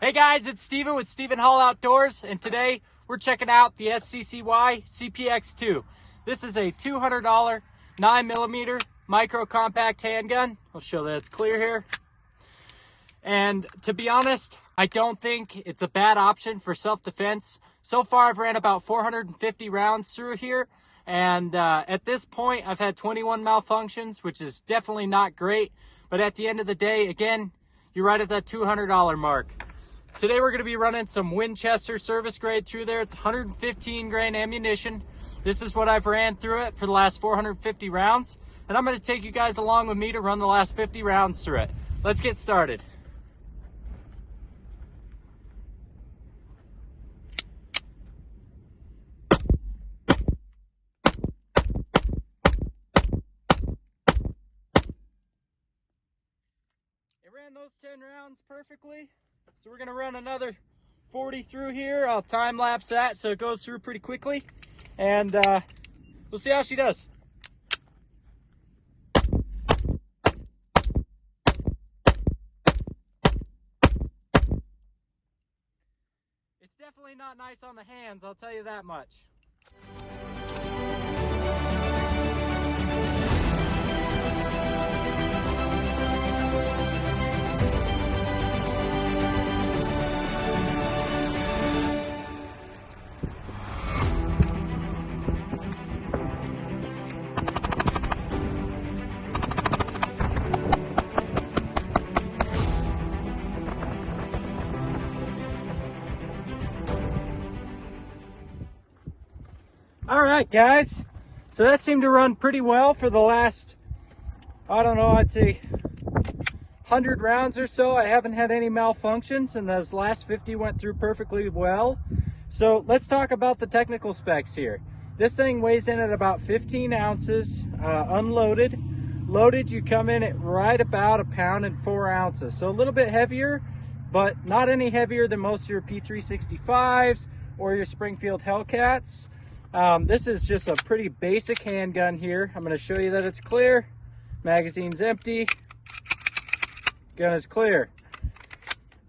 Hey guys, it's Steven with Steven Hall Outdoors, and today we're checking out the SCCY CPX-2. This is a $200 9mm micro compact handgun. I'll show that it's clear here. And to be honest, I don't think it's a bad option for self-defense. So far, I've ran about 450 rounds through here, and at this point, I've had 21 malfunctions, which is definitely not great. But at the end of the day, again, you're right at that $200 mark. Today we're going to be running some Winchester service grade through there. It's 115 grain ammunition. This is what I've ran through it for the last 450 rounds. And I'm going to take you guys along with me to run the last 50 rounds through it. Let's get started. It ran those 10 rounds perfectly. So we're gonna run another 40 through here. I'll time lapse that so it goes through pretty quickly. And we'll see how she does. It's definitely not nice on the hands, I'll tell you that much. All right, guys, so that seemed to run pretty well for the last, I don't know, I'd say 100 rounds or so. I haven't had any malfunctions, and those last 50 went through perfectly well. So let's talk about the technical specs here. This thing weighs in at about 15 ounces, unloaded. Loaded, you come in at right about 1 pound and 4 ounces. So a little bit heavier, but not any heavier than most of your P365s or your Springfield Hellcats. This is just a pretty basic handgun here. I'm going to show you that it's clear. Magazine's empty. Gun is clear.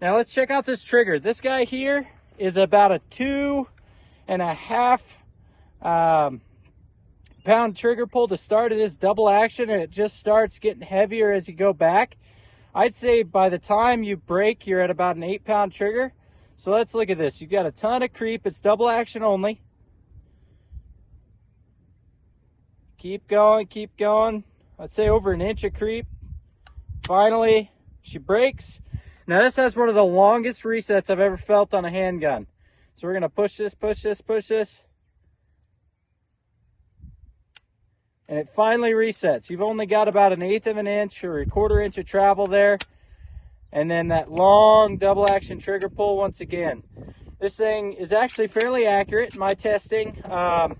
Now let's check out this trigger. This guy here is about a 2.5 pound trigger pull to start. It is double action, and it just starts getting heavier as you go back. I'd say by the time you break, you're at about an 8-pound trigger. So let's look at this. You've got a ton of creep. It's double action only. Keep going, keep going. I'd say over an inch of creep. Finally, she breaks. Now this has one of the longest resets I've ever felt on a handgun. So we're gonna push this, push this, push this. And it finally resets. You've only got about 1/8 of an inch or 1/4 inch of travel there. And then that long double action trigger pull once again. This thing is actually fairly accurate in my testing. A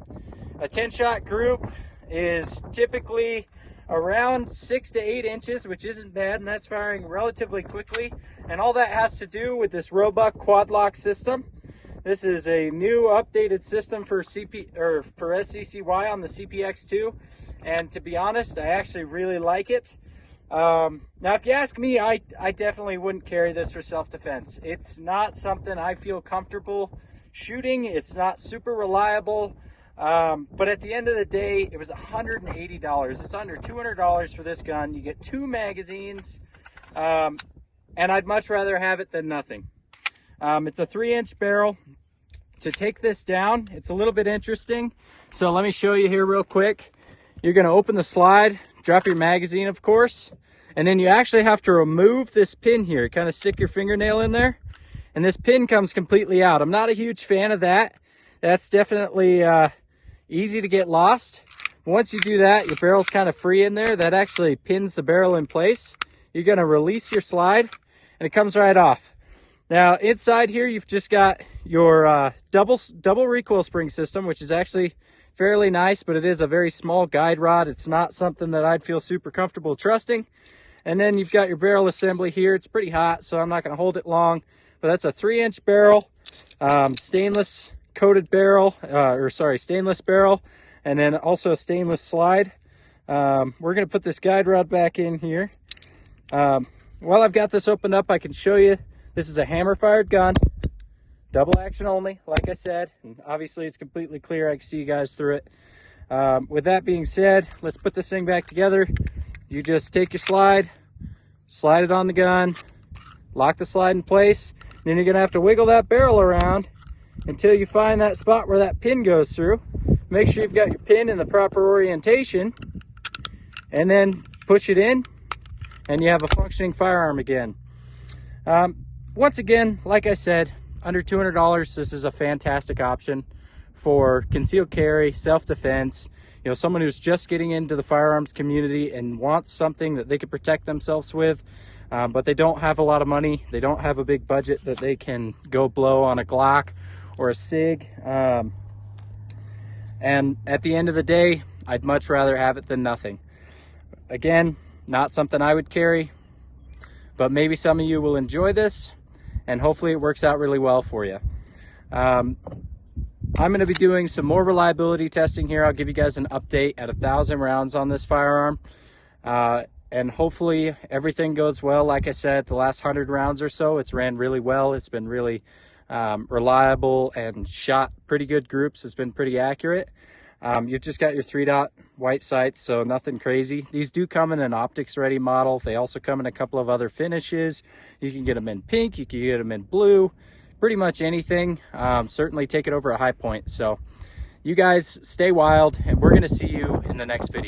10-shot group is typically around 6 to 8 inches, which isn't bad, and that's firing relatively quickly. And all that has to do with this Roebuck quad lock system. This is a new updated system for SCCY on the CPX-2, and to be honest, I actually really like it. Now, if you ask me, I definitely wouldn't carry this for self-defense. It's not something I feel comfortable shooting. It's not super reliable. But at the end of the day, it was $180. It's under $200 for this gun. You get 2 magazines, and I'd much rather have it than nothing. It's a 3-inch barrel. To take this down, it's a little bit interesting. So let me show you here real quick. You're going to open the slide, drop your magazine, of course, and then you actually have to remove this pin here. Kind of stick your fingernail in there, and this pin comes completely out. I'm not a huge fan of that. That's definitely easy to get lost. Once you do that, your barrel's kind of free in there. That actually pins the barrel in place. You're going to release your slide, and it comes right off. Now, inside here, you've just got your double recoil spring system, which is actually fairly nice, but it is a very small guide rod. It's not something that I'd feel super comfortable trusting. And then you've got your barrel assembly here. It's pretty hot, so I'm not going to hold it long. But that's a 3-inch barrel, stainless coated barrel, stainless barrel, and then also a stainless slide. We're going to put this guide rod back in here. While I've got this opened up, I can show you This is a hammer fired gun, double action only, like I said, and obviously it's completely clear. I can see you guys through it. With that being said, let's put this thing back together. You just take your slide it on the gun, lock the slide in place, and then you're gonna have to wiggle that barrel around until you find that spot where that pin goes through. Make sure you've got your pin in the proper orientation, and then push it in, and you have a functioning firearm again. Once again, like I said, under $200, this is a fantastic option for concealed carry, self-defense. You know, someone who's just getting into the firearms community and wants something that they can protect themselves with, but they don't have a lot of money. They don't have a big budget that they can go blow on a Glock or a SIG. And at the end of the day, I'd much rather have it than nothing. Again, not something I would carry, but maybe some of you will enjoy this, and hopefully it works out really well for you. I'm going to be doing some more reliability testing here. I'll give you guys an update at 1,000 rounds on this firearm. And hopefully everything goes well. Like I said, the last 100 rounds or so, it's ran really well. It's been really reliable and shot pretty good groups. It's been pretty accurate. You've just got your 3-dot white sights, so nothing crazy. These do come in an optics ready model. They also come in a couple of other finishes. You can get them in pink, you can get them in blue, pretty much anything. Certainly take it over a high point. So you guys stay wild, and we're going to see you in the next video.